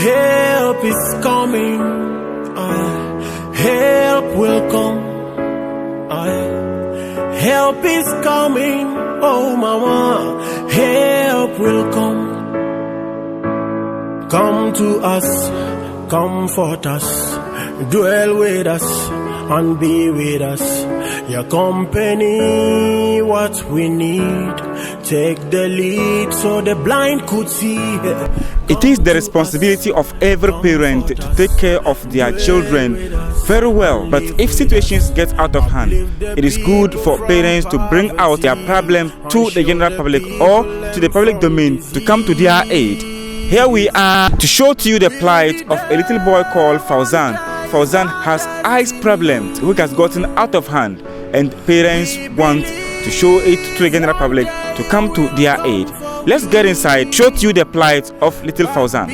help is coming. Help will come. Help is coming. Oh mama, help will come. Come to us, comfort us, dwell with us and be with us. Your company, what we need. Take the lead so the blind could see. It is the responsibility of every parent to take care of their children very well. But if situations get out of hand, it is good for parents to bring out their problem to the general public or to the public domain to come to their aid. Here we are to show to you the plight of a little boy called Fauzan. Fauzan has eyes problem which has gotten out of hand, and parents want to show it to the general public to come to their aid. Let's get inside, show to you the plight of little Fauzan.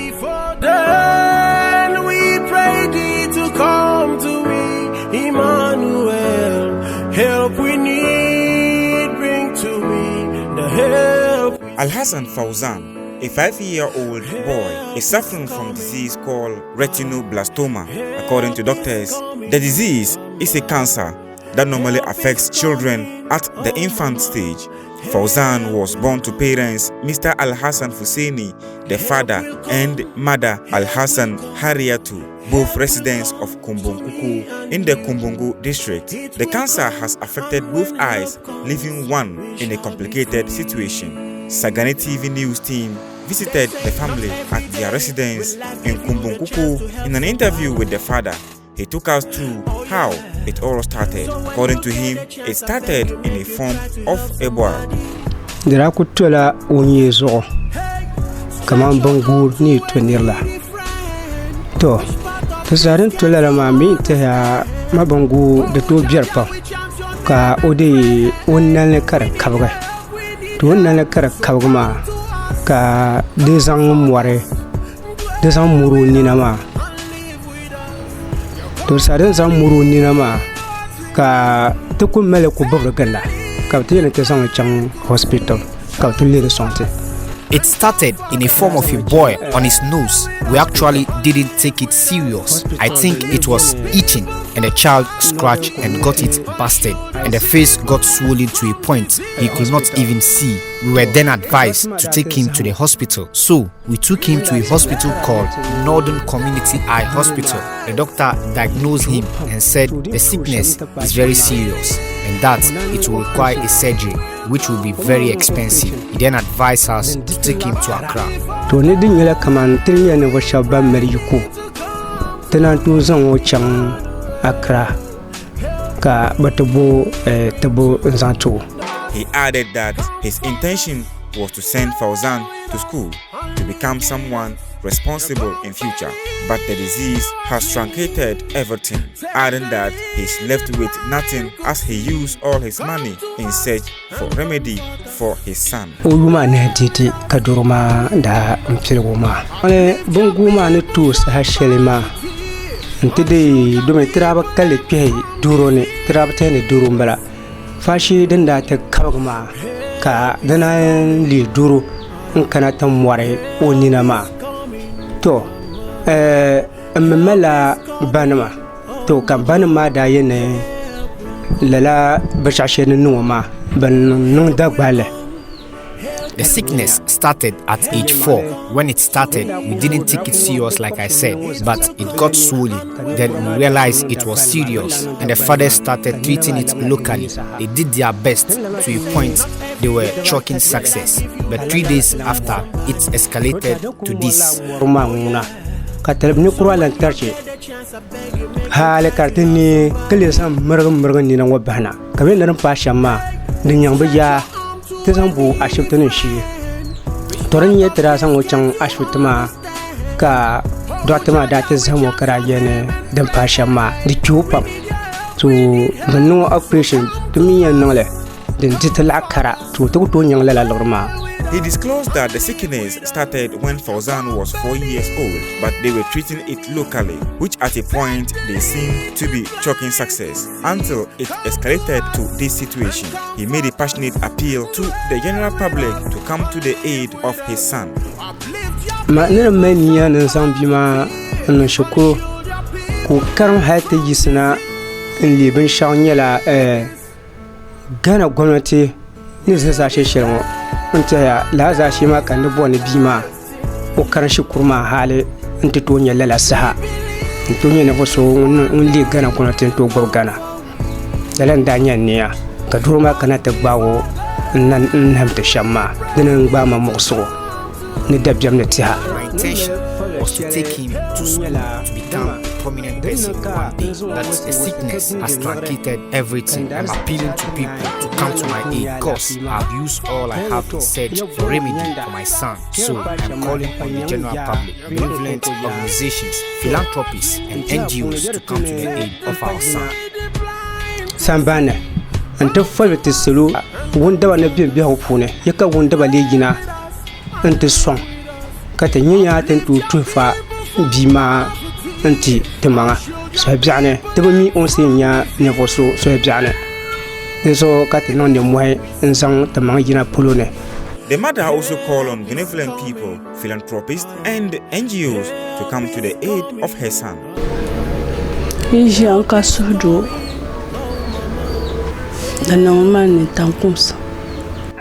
Then we pray thee to come to me, Emmanuel. Help we need, bring to me the help. Alhassan Fauzan, a 5-year-old boy, is suffering from a disease called retinoblastoma. According to doctors, the disease is a cancer that normally affects children at the infant stage. Fauzan was born to parents Mr. Alhassan Fuseni, the father, and mother Alhassan Hariatu, both residents of Kumbunkuku in the Kumbungu district. The cancer has affected both eyes, leaving one in a complicated situation. Sagani TV news team visited the family at their residence in Kumbunkuku. In an interview with the father, he took us through how it all started. According to him, it started in a form of a boy. Dira kutola unyezo kama bangu ni twenirla to tsarin tola la mami ta ya mabangu da to biyar fa ka ode wannan kar kabga to wannan kar kabga ma ka dezan muare dezan muru ni na ma to sadan zan muru ni na ma ka tukun mele ku babra ganda ka tiyana ta san can hospital ka tulle da santé. It started in a form of a boy on his nose. We actually didn't take it serious. I think it was eating, and the child scratched and got it busted, and the face got swollen to a point he could not even see. We were then advised to take him to the hospital. So we took him to a hospital called Northern Community Eye Hospital. The doctor diagnosed him and said the sickness is very serious and that it will require a surgery, which will be very expensive. He then advised us to take him to Accra. To ne din yala kaman tiriya ne washa ba meriyuko tana to zan wucin Accra ka batabo tabo zanto. He added that his intention was to send Fauzan to school to become someone responsible in future, but the disease has truncated everything, adding that he's left with nothing as he used all his money in search for remedy for his son. Uluma ne titi kaduruma da mpiruma ale bunguma ne tus hashelima ntide do me traba kale pe duro ne traba tene duro mbara fashi danda ta kabma ka dana li duro in kana tamware onina ma to mmala banama to kan banama da yene lala bashashen nuwa ban nun da gbale. The sickness started at age 4. When it started, we didn't take it serious like I said, but it got swollen. Then we realized it was serious, and the fathers started treating it locally. They did their best to a point they were chalking success, but 3 days after, it escalated to this. Katalabni kurwalan tarche hale kartini kalisam margan ni na wabana kabe nan pasha ma din yang baja tezambu ashibtani shi toran yetra san wucin ashibtama ka dotama da tezamo karayene dan pasha ma di chupa to banno operation tumi yan nole din titala kara to to yang la lorma He disclosed that the sickness started when Fauzan was 4 years old, but they were treating it locally, which at a point they seemed to be choking success, until it escalated to this situation. He made a passionate appeal to the general public to come to the aid of his son. Gana gwamnati ne zai sashe shirin wanta ya laza shi ma kan dubo ne bima o karan shi kurma hali inta to nya lala saha to nya ne so un li gana gwamnati to gor gana dalan da nya ne ya ka durma kana ta bawo nan hamta shamma dinan ba ma muso ni dabjam ne tiha. My intention was to take him to school to become a prominent person one day. That the sickness has truncated everything. I'm appealing to people to come to my aid because I've used all I have in search for remedy for my son. So I'm calling on the general public, benevolent organizations, philanthropists and NGOs to come to the aid of our son. Sambana anta falwete selo wunda ba na biya hopune yaka wunda ba legina anta son kata nyanya tentu tufa bima anti temanga so biane tebami on sinya ne voso so biane so kata non de moy nsang temanga jina polone. The mother also called on benevolent people, philanthropists and NGOs to come to the aid of her son.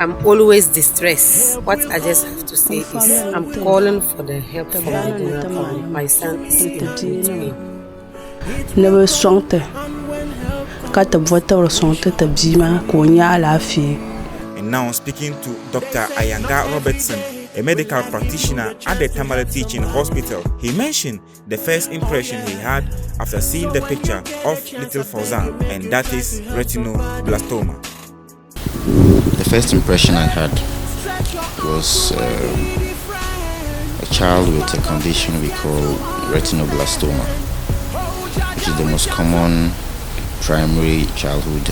I'm always distressed. What I just have to say is I'm calling for the help from the general public. My son is sick with me. Never songte. Kata vota or songte tabzima konya alafi. And now speaking to Dr. Ayanga Robertson, a medical practitioner at the Tamale Teaching Hospital, he mentioned the first impression he had after seeing the picture of little Fauzan, and that is retinoblastoma. The first impression I had was a child with a condition we call retinoblastoma, which is the most common primary childhood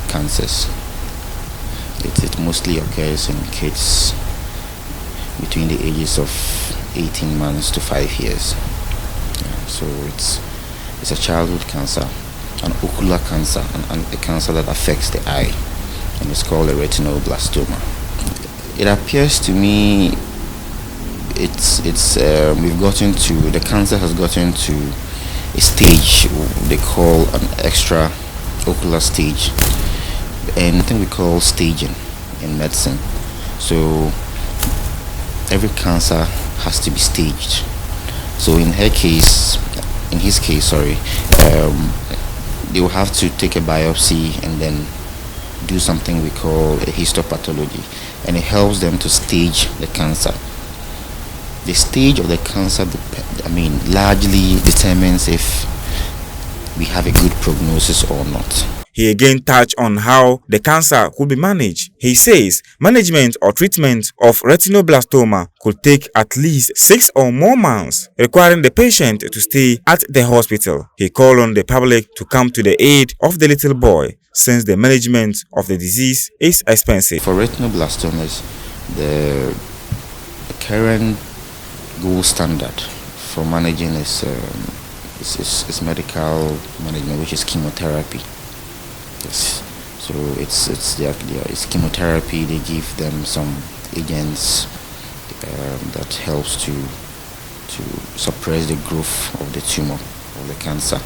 cancers. It mostly occurs in kids between the ages of 18 months to 5 years. So it's a childhood cancer, an ocular cancer, and a cancer that affects the eye, and it's called a retinoblastoma. It appears to me the cancer has gotten to a stage they call an extra ocular stage, and I think we call staging in medicine. So every cancer has to be staged. So in his case, they will have to take a biopsy and then do something we call a histopathology, and it helps them to stage the cancer. The stage of the cancer, largely determines if we have a good prognosis or not. He again touched on how the cancer could be managed. He says management or treatment of retinoblastoma could take at least 6 or more months, requiring the patient to stay at the hospital. He called on the public to come to the aid of the little boy, since the management of the disease is expensive. For retinoblastomas, the current gold standard for managing is medical management, which is chemotherapy. Yes. So it's chemotherapy. They give them some agents that helps to suppress the growth of the tumor, of the cancer.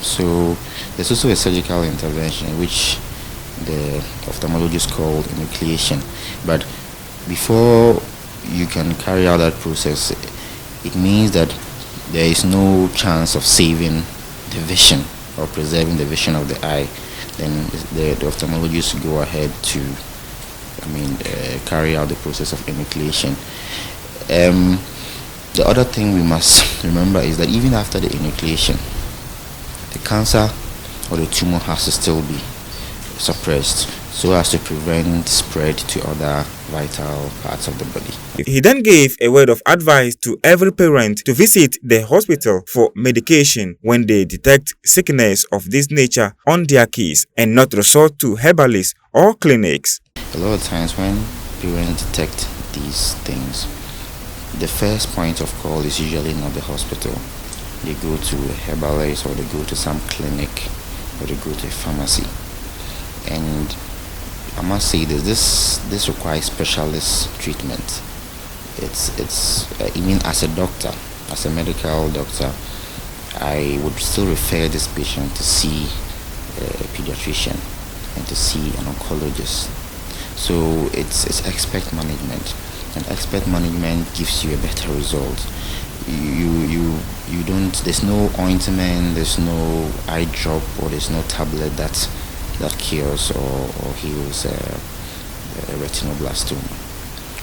So there's also a surgical intervention, which the ophthalmologist called enucleation. But before you can carry out that process, it means that there is no chance of saving the vision or preserving the vision of the eye. Then the ophthalmologists go ahead to carry out the process of enucleation. The other thing we must remember is that even after the enucleation, the cancer or the tumor has to still be suppressed so as to prevent spread to other vital parts of the body. He then gave a word of advice to every parent to visit the hospital for medication when they detect sickness of this nature on their kids, and not resort to herbalists or clinics. A lot of times when parents detect these things, the first point of call is usually not the hospital. They go to a herbalist, or they go to some clinic, or they go to a pharmacy. And I must say this requires specialist treatment. Even as a doctor, as a medical doctor, I would still refer this patient to see a pediatrician and to see an oncologist. So it's expert management, and expert management gives you a better result. You don't, there's no ointment, there's no eye drop, or there's no tablet that cures or heals a retinoblastoma.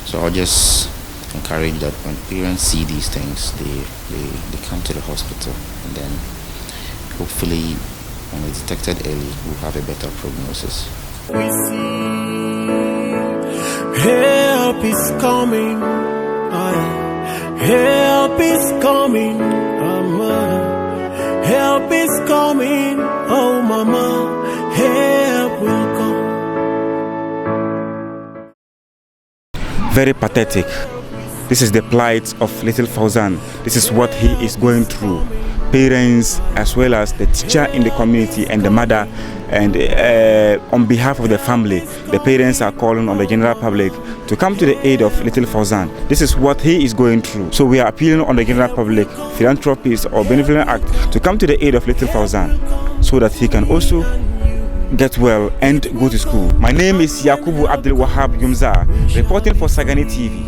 So I'll just encourage that when parents see these things, they come to the hospital, and then hopefully when it's detected early, we'll have a better prognosis. We see help is coming. Help is coming. Mama. Help is coming. Oh, mama. Help will come. Very pathetic. This is the plight of little Fauzan. This is what he is going through. Parents, as well as the teacher in the community and the mother, and on behalf of the family, the parents are calling on the general public to come to the aid of little Fauzan. This is what he is going through. So we are appealing on the general public, philanthropists or benevolent act, to come to the aid of little Fauzan so that he can also get well and go to school. My name is Yakubu Abdul Wahab Yumza, reporting for Sagani TV.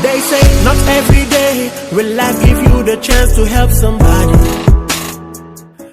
They say not every day will I give you the chance to help somebody.